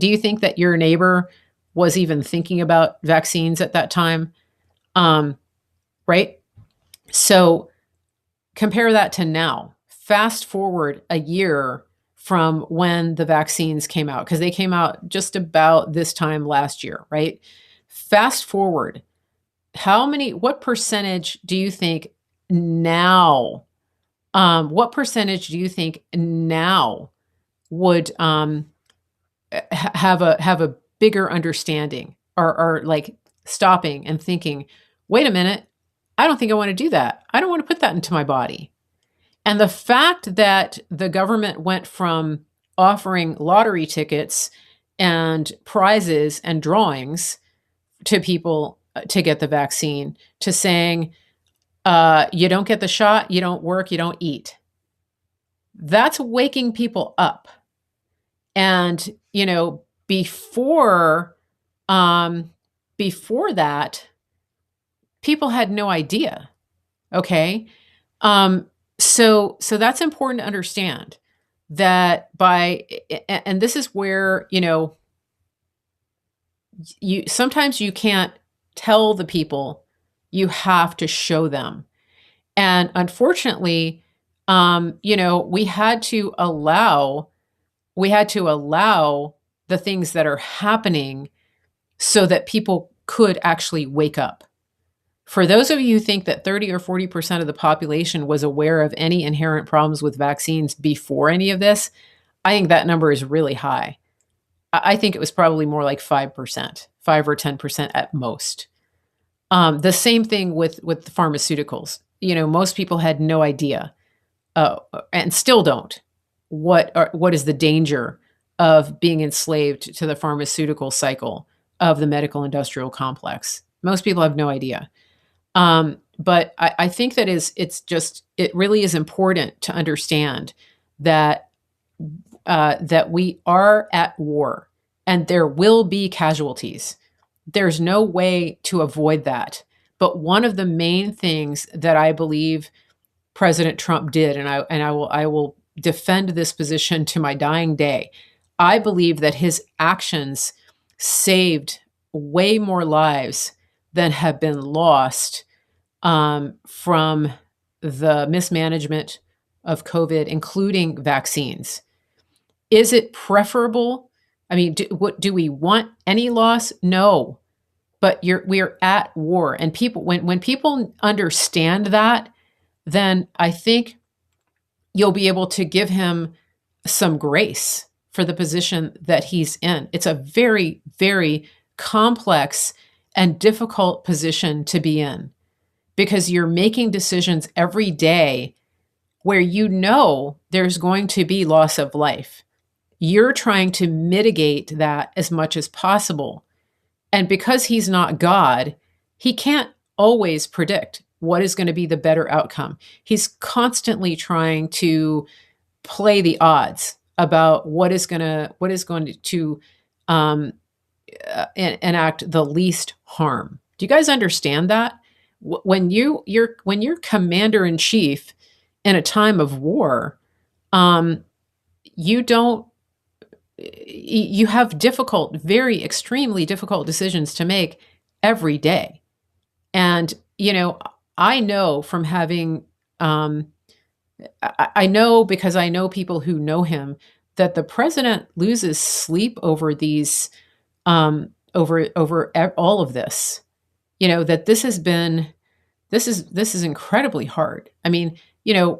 you think that your neighbor was even thinking about vaccines at that time? Um, right? So compare that to now. Fast forward a year from when the vaccines came out, because they came out just about this time last year, right? Fast forward, what percentage do you think now? What percentage do you think now would have a bigger understanding, or like stopping and thinking, wait a minute, I don't think I want to do that. I don't want to put that into my body. And the fact that the government went from offering lottery tickets and prizes and drawings to people to get the vaccine, to saying, you don't get the shot, you don't work, you don't eat. That's waking people up. And, um, before that, people had no idea. Okay. So that's important to understand, that and this is where, sometimes you can't tell the people, you have to show them. And unfortunately, we had to allow the things that are happening so that people could actually wake up. For those of you who think that 30 or 40% of the population was aware of any inherent problems with vaccines before any of this, I think that number is really high. I think it was probably more like 5%, 5 or 10% at most. The same thing with the pharmaceuticals. Most people had no idea, and still don't, what is the danger of being enslaved to the pharmaceutical cycle of the medical industrial complex. Most people have no idea. But I think that it really is important to understand that that we are at war, and there will be casualties. There's no way to avoid that. But one of the main things that I believe President Trump did, and I will defend this position to my dying day, I believe that his actions saved way more lives than have been lost from the mismanagement of COVID, including vaccines. Is it preferable? I mean, do we want any loss? No, but we are at war, and when people understand that, then I think you'll be able to give him some grace for the position that he's in. It's a very, very complex and difficult position to be in, because you're making decisions every day where there's going to be loss of life. You're trying to mitigate that as much as possible. And because he's not God, he can't always predict what is going to be the better outcome. He's constantly trying to play the odds about what is going to enact the least harm. Do you guys understand that? When you're commander in chief in a time of war, you don't you have difficult, very extremely difficult decisions to make every day. And, I know from having, I know because I know people who know him that the president loses sleep over these, all of this. That this is incredibly hard. I mean,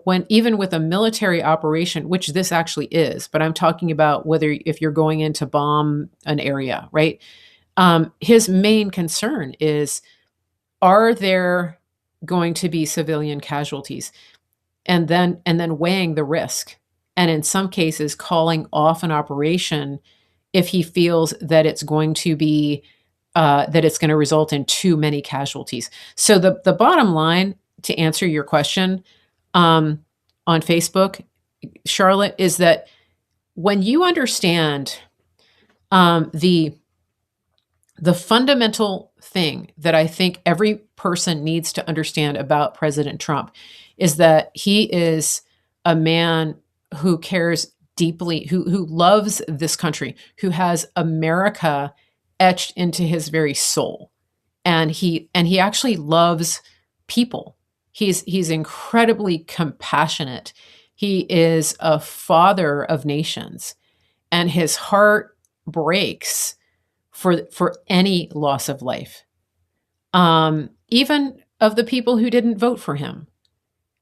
when even with a military operation, which this actually is, but I'm talking about whether if you're going in to bomb an area, right? His main concern is, are there going to be civilian casualties? And then weighing the risk. And in some cases, calling off an operation if he feels that it's going to be that it's going to result in too many casualties. So the bottom line, to answer your question, on Facebook, Charlotte, is that when you understand the fundamental thing that I think every person needs to understand about President Trump is that he is a man who cares deeply, who loves this country, who has America etched into his very soul. And he actually loves people. He's incredibly compassionate. He is a father of nations, and his heart breaks for any loss of life, even of the people who didn't vote for him.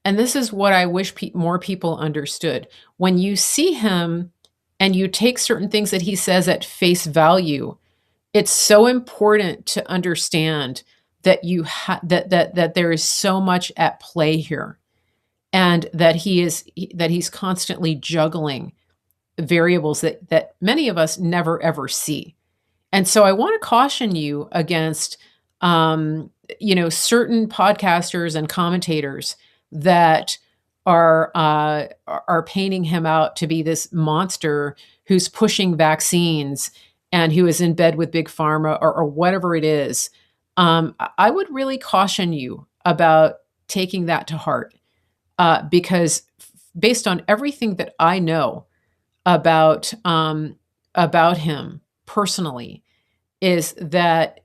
And this is what I wish more people understood. When you see him and you take certain things that he says at face value, it's so important to understand that that there is so much at play here, and that he's constantly juggling variables that many of us never ever see. And so I want to caution you against, certain podcasters and commentators that are painting him out to be this monster who's pushing vaccines and who is in bed with big pharma, or whatever it is. I would really caution you about taking that to heart, because based on everything that I know about him personally, is that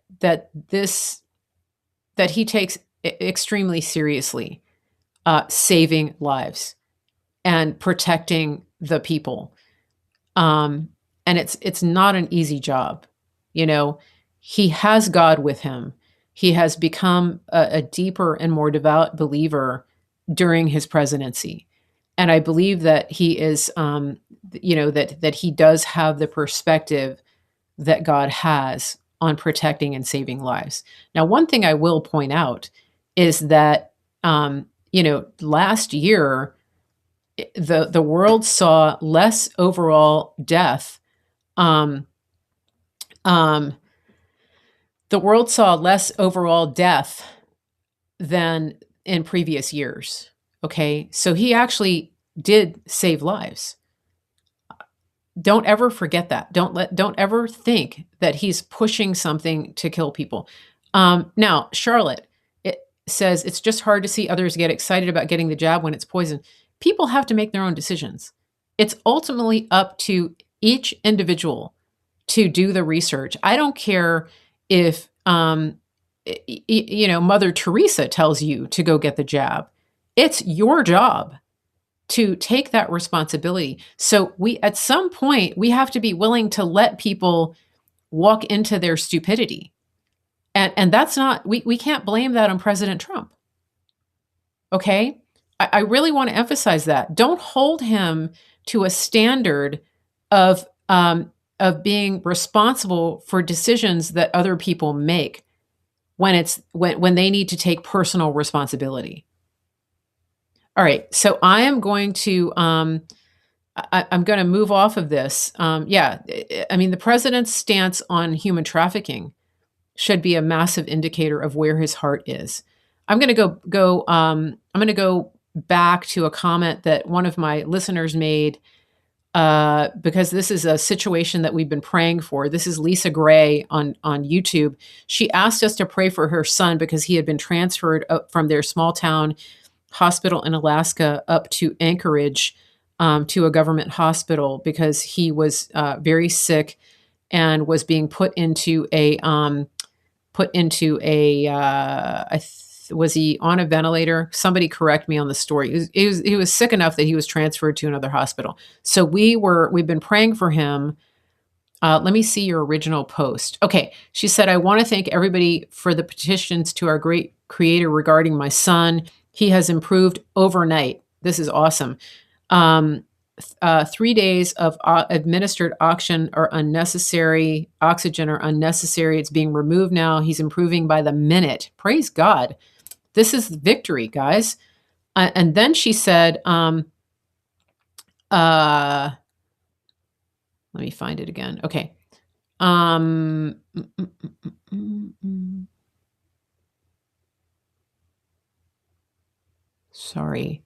he takes extremely seriously saving lives and protecting the people. And it's not an easy job. He has God with him. He has become a deeper and more devout believer during his presidency. And I believe that he is, that he does have the perspective that God has on protecting and saving lives. Now, one thing I will point out is that, last year, the world saw less overall death. The world saw less overall death than in previous years. Okay. So he actually did save lives. Don't ever forget that. Don't ever think that he's pushing something to kill people. Now, Charlotte, it says it's just hard to see others get excited about getting the jab when it's poison. People have to make their own decisions. It's ultimately up to each individual to do the research. I don't care if, Mother Teresa tells you to go get the jab. It's your job to take that responsibility. So at some point, we have to be willing to let people walk into their stupidity. And that's not, we can't blame that on President Trump. Okay? I really want to emphasize that. Don't hold him to a standard of being responsible for decisions that other people make when they need to take personal responsibility. All right, so I am going to I'm going to move off of this. The president's stance on human trafficking should be a massive indicator of where his heart is. I'm going to go back to a comment that one of my listeners made, because this is a situation that we've been praying for. This is Lisa Gray on YouTube. She asked us to pray for her son because he had been transferred from their small town hospital in Alaska up to Anchorage to a government hospital because he was very sick and was being put into a was he on a ventilator? Somebody correct me on the story. He was sick enough that he was transferred to another hospital. So we've been praying for him. Let me see your original post. Okay. She said, I want to thank everybody for the petitions to our great creator regarding my son. He has improved overnight. This is awesome. 3 days of administered oxygen are unnecessary. It's being removed now. He's improving by the minute. Praise God. This is victory, guys. And then she said, let me find it again. Okay. Sorry.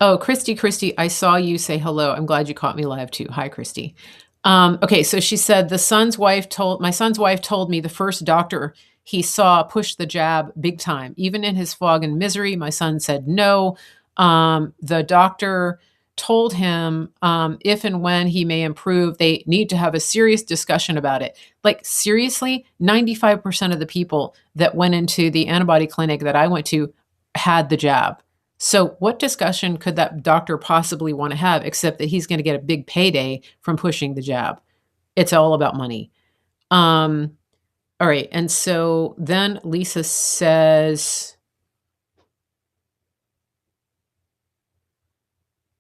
Oh, Christy, I saw you say hello. I'm glad you caught me live too. Hi, Christy. Okay, so she said my son's wife told me the first doctor he saw pushed the jab big time. Even in his fog and misery, my son said no. The doctor told him if and when he may improve, they need to have a serious discussion about it. Like, seriously, 95% of the people that went into the antibody clinic that I went to had the jab. So what discussion could that doctor possibly want to have except that he's going to get a big payday from pushing the jab? It's all about money. All right. And so then Lisa says,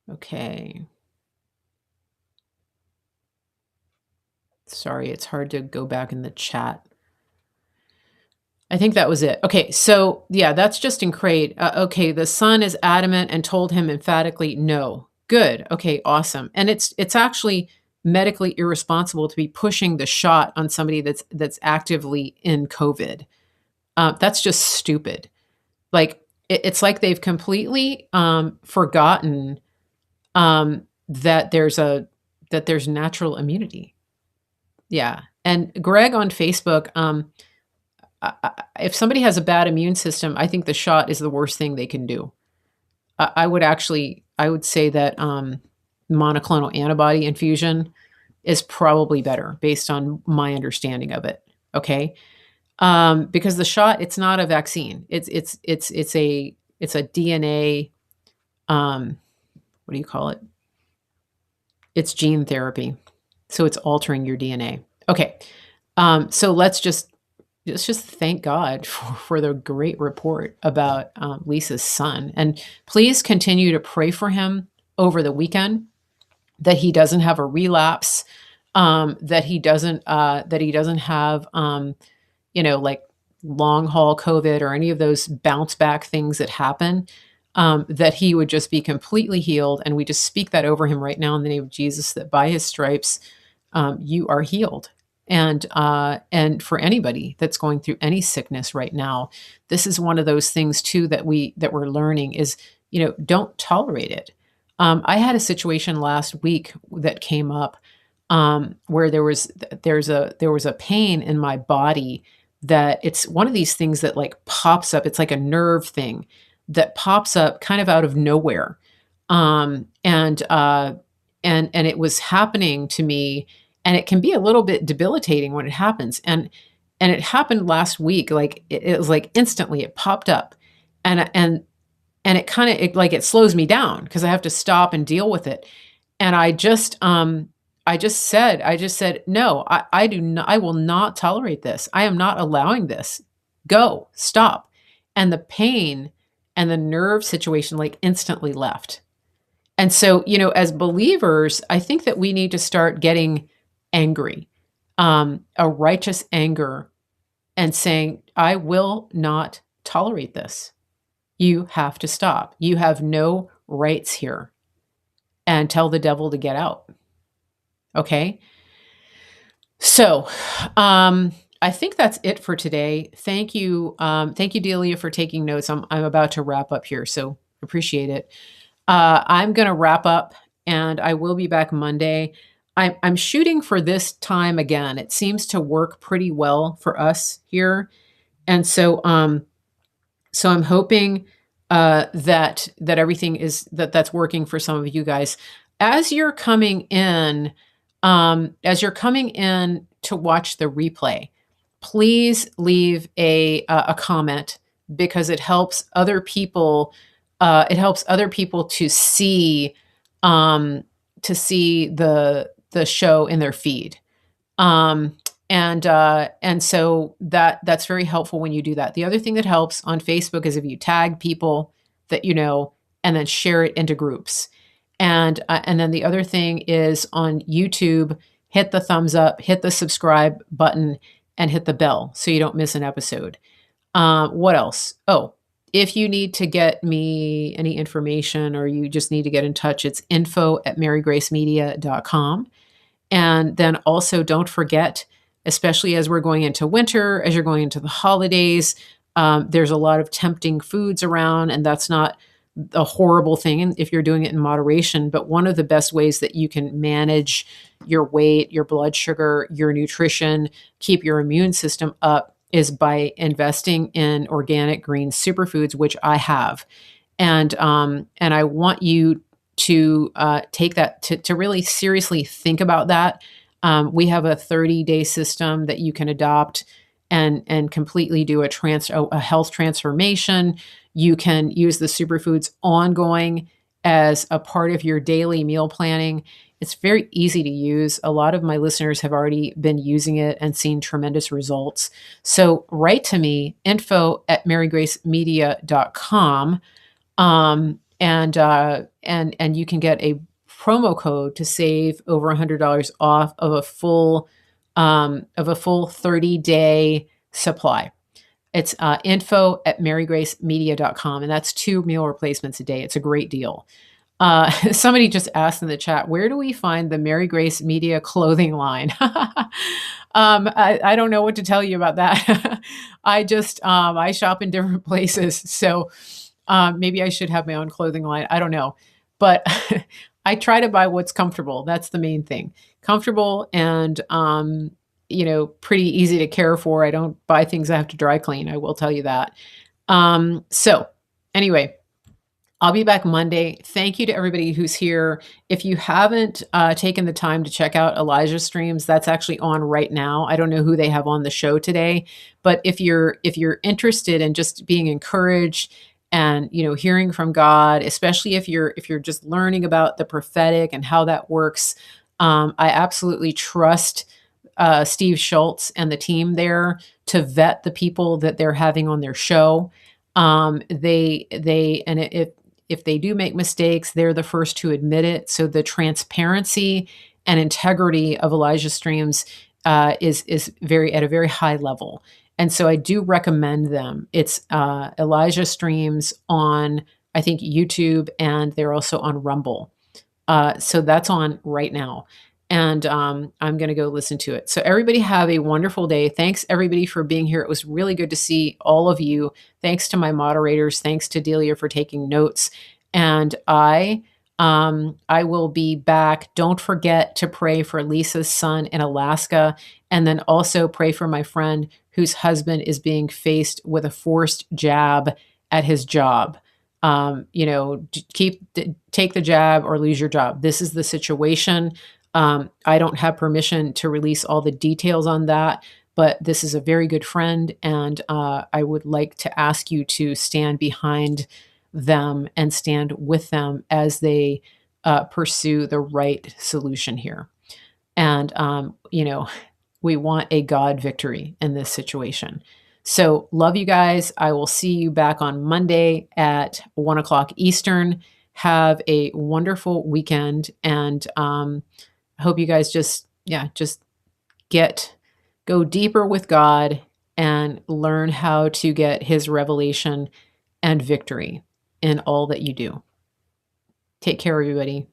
okay. Sorry, it's hard to go back in the chat. I think that was it. Okay, so yeah, that's just in Crate. Okay, the son is adamant and told him emphatically no. Good. Okay, awesome. And it's actually medically irresponsible to be pushing the shot on somebody that's actively in COVID. That's just stupid. Like it's like they've completely forgotten that there's natural immunity. Yeah. And Greg on Facebook, if somebody has a bad immune system, I think the shot is the worst thing they can do. I would say that monoclonal antibody infusion is probably better based on my understanding of it. Okay. Because the shot, it's not a vaccine. It's a DNA, what do you call it? It's gene therapy. So it's altering your DNA. Okay. So let's just thank God for the great report about Lisa's son. And please continue to pray for him over the weekend, that he doesn't have a relapse, that he doesn't have, like long haul COVID or any of those bounce back things that happen, that he would just be completely healed. And we just speak that over him right now in the name of Jesus, that by his stripes, you are healed. And for anybody that's going through any sickness right now, this is one of those things too that we're learning is, don't tolerate it. I had a situation last week that came up where there was a pain in my body, that it's one of these things that like pops up. It's like a nerve thing that pops up kind of out of nowhere, and it was happening to me. And it can be a little bit debilitating when it happens. And it happened last week. Like it was like instantly it popped up, and it kind of it slows me down because I have to stop and deal with it. And I just said, no, I will not tolerate this. I am not allowing this. Go, stop. And the pain and the nerve situation like instantly left. And so, as believers, I think that we need to start getting angry, a righteous anger, and saying, I will not tolerate this. You have to stop. You have no rights here. And tell the devil to get out. Okay? So, I think that's it for today. Thank you. Thank you, Delia, for taking notes. I'm about to wrap up here, so appreciate it. I'm going to wrap up, and I will be back Monday. I'm shooting for this time again. It seems to work pretty well for us here. And so I'm hoping that everything is that's working for some of you guys. As you're coming in, as you're coming in to watch the replay, please leave a comment because it helps other people. It helps other people um, to see the show in their feed. Um, and so that's very helpful when you do that. The other thing that helps on Facebook is if you tag people that you know and then share it into groups. And then the other thing is on YouTube, hit the thumbs up, hit the subscribe button, and hit the bell so you don't miss an episode. What else? Oh, if you need to get me any information or you just need to get in touch, it's info@marygracemedia.com. And then also don't forget, especially as we're going into winter, as you're going into the holidays, there's a lot of tempting foods around, and that's not a horrible thing if you're doing it in moderation. But one of the best ways that you can manage your weight, your blood sugar, your nutrition, keep your immune system up is by investing in organic green superfoods, which I have. And I want you to take that to really seriously think about that. We have a 30-day system that you can adopt and completely do a health transformation. You can use the superfoods ongoing as a part of your daily meal planning. It's very easy to use. A lot of my listeners have already been using it and seen tremendous results. So write to me, info@marygracemedia.com. And you can get a promo code to save over $100 off of a full 30-day supply. It's info@marygracemedia.com, and that's 2 meal replacements a day. It's a great deal. Somebody just asked in the chat, where do we find the Mary Grace Media clothing line? I don't know what to tell you about that. I shop in different places, so maybe I should have my own clothing line. I don't know, but I try to buy what's comfortable. That's the main thing. Comfortable and pretty easy to care for. I don't buy things I have to dry clean. I will tell you that. So anyway, I'll be back Monday. Thank you to everybody who's here. If you haven't taken the time to check out Elijah's streams, that's actually on right now. I don't know who they have on the show today, but if you're interested in just being encouraged and hearing from God, especially if you're just learning about the prophetic and how that works, I absolutely trust Steve Schultz and the team there to vet the people that they're having on their show. If they do make mistakes, they're the first to admit it. So the transparency and integrity of Elijah streams is very at a very high level. And so I do recommend them. It's Elijah streams on, I think, YouTube, and they're also on Rumble. So that's on right now. And I'm going to go listen to it. So everybody have a wonderful day. Thanks everybody for being here. It was really good to see all of you. Thanks to my moderators. Thanks to Delia for taking notes. And I will be back. Don't forget to pray for Lisa's son in Alaska. And then also pray for my friend whose husband is being faced with a forced jab at his job. Take the jab or lose your job. This is the situation. I don't have permission to release all the details on that, but this is a very good friend, and I would like to ask you to stand behind them and stand with them as they pursue the right solution here. And, we want a God victory in this situation. So love you guys. I will see you back on Monday at 1:00 Eastern. Have a wonderful weekend, and I hope you guys just go deeper with God and learn how to get his revelation and victory in all that you do. Take care, everybody.